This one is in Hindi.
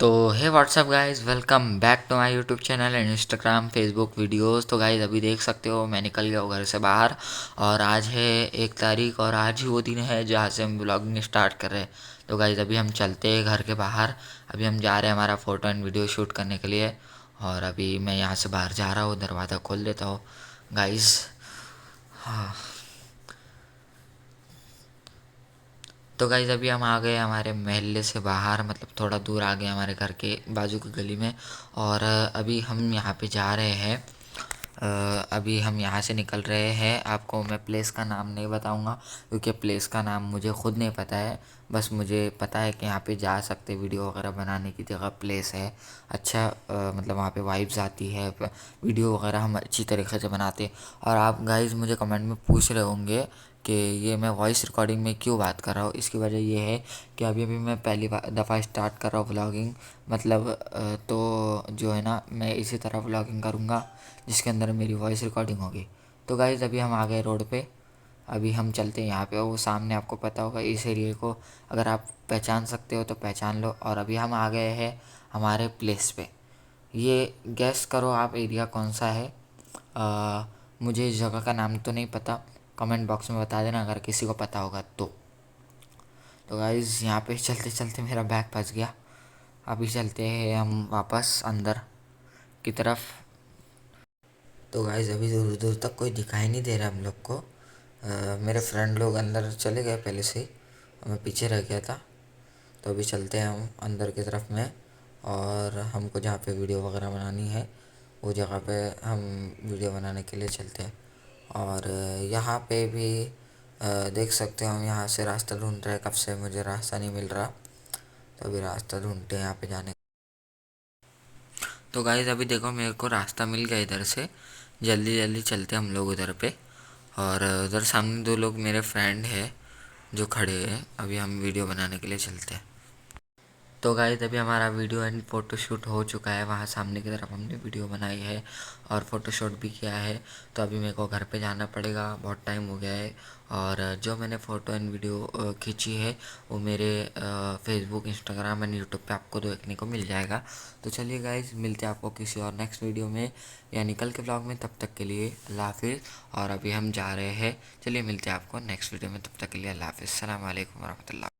तो hey what's up guys, welcome back to my YouTube channel and Instagram Facebook videos. तो गाइस अभी देख सकते हो मैं निकल गया हूँ घर से बाहर और आज है 1 तारीख और आज ही वो दिन है जहाँ से हम ब्लॉगिंग स्टार्ट कर रहे हैं। तो गाइस अभी हम चलते हैं घर के बाहर। अभी हम जा रहे हैं हमारा फ़ोटो एंड वीडियो शूट करने के लिए और अभी मैं यहाँ से बाहर जा रहा हूँ, दरवाज़ा खोल देता हूँ गाइस। हाँ, तो गाइज़ अभी हम आ गए हमारे मोहल्ले से बाहर, मतलब थोड़ा दूर आ गए हमारे घर के बाजू की गली में। और अभी हम यहाँ पे जा रहे हैं। अभी हम यहाँ से निकल रहे हैं। आपको मैं प्लेस का नाम नहीं बताऊँगा क्योंकि प्लेस का नाम मुझे ख़ुद नहीं पता है। बस मुझे पता है कि यहाँ पे जा सकते, वीडियो वगैरह बनाने की जगह प्लेस है। अच्छा, मतलब वहाँ पे वाइब्स आती है, वीडियो वगैरह हम अच्छी तरीके से बनाते हैं। और आप गाइज़ मुझे कमेंट में पूछ रहे होंगे कि ये मैं वॉइस रिकॉर्डिंग में क्यों बात कर रहा हूँ। इसकी वजह ये है कि अभी अभी मैं पहली दफ़ा स्टार्ट कर रहा हूँ व्लॉगिंग। मतलब तो जो है ना, मैं इसी तरह व्लॉगिंग करूँगा जिसके अंदर मेरी वॉइस रिकॉर्डिंग होगी। तो गाइज़ अभी हम आ गए रोड पे। अभी हम चलते हैं यहाँ पे, वो सामने आपको पता होगा इस एरिए को, अगर आप पहचान सकते हो तो पहचान लो। और अभी हम आ गए हैं हमारे प्लेस पे। ये गैस करो आप एरिया कौन सा है। मुझे इस जगह का नाम तो नहीं पता, कमेंट बॉक्स में बता देना अगर किसी को पता होगा तो गाइज़ यहाँ पे चलते चलते मेरा बैग फंस गया। अभी चलते हैं हम वापस अंदर की तरफ। तो गाइज़ अभी दूर दूर तक कोई दिखाई नहीं दे रहा हम लोग को। मेरे फ्रेंड लोग अंदर चले गए पहले से ही, मैं पीछे रह गया था। तो अभी चलते हैं हम अंदर की तरफ में, और हमको जहाँ पे वीडियो वगैरह बनानी है वो जगह पे हम वीडियो बनाने के लिए चलते हैं। और यहाँ पे भी देख सकते हो हम यहाँ से रास्ता ढूंढ रहे हैं, कब से मुझे रास्ता नहीं मिल रहा। तो अभी रास्ता ढूंढते हैं यहाँ पे जाने। तो गाइस अभी देखो मेरे को रास्ता मिल गया इधर से। जल्दी जल्दी चलते हम लोग उधर पे। और उधर सामने 2 लोग मेरे फ्रेंड है जो खड़े हैं। अभी हम वीडियो बनाने के लिए चलते हैं। तो गाइस अभी हमारा वीडियो एंड फ़ोटोशूट हो चुका है, वहाँ सामने की तरफ हमने वीडियो बनाई है और फ़ोटोशूट भी किया है। तो अभी मेरे को घर पे जाना पड़ेगा, बहुत टाइम हो गया है। और जो मैंने फ़ोटो एंड वीडियो खींची है वो मेरे फेसबुक, इंस्टाग्राम एंड यूट्यूब पे आपको देखने को मिल जाएगा। तो चलिए गाइस, मिलते हैं आपको किसी और नेक्स्ट वीडियो में या निकल के ब्लॉग में। तब तक के लिए अल्लाह हाफिज़। और अभी हम जा रहे हैं, चलिए मिलते हैं आपको नेक्स्ट वीडियो में। तब तक के लिए अल्लाह हाफिज़। अस्सलाम वालेकुम वरहमतुल्लाह।